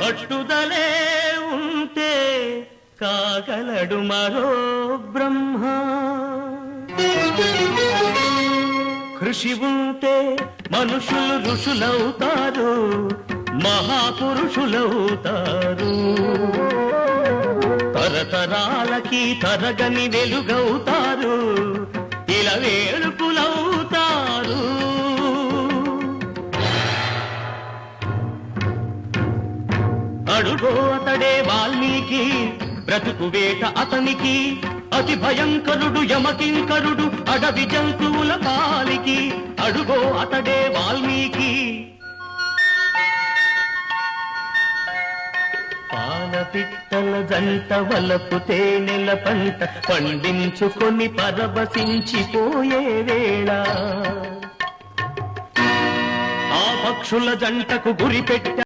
పట్టుదలే ఉంటే కాగలడు మరో బ్రహ్మ. కృషి ఉంటే మనుషులు ఋషులవుతారు, మహాపురుషులవుతారు. తరతరాలకి తరగని వెలుగవుతారు, ఇలా వేడుకులవుతారు. అడుగో అతడే వాల్మీకి, బ్రతుకు వేట అతనికి. అతి భయంకరుడు యమకింకరుడు, అడవి జంతువుల పాలికి. అడుగో అతడే వాల్మీకి. పాలపిట్టల జంట వలపు తేనెల పంట పండించుకొని పరవశించిపోయే వేళ, ఆ పక్షుల జంటకు గురిపెట్ట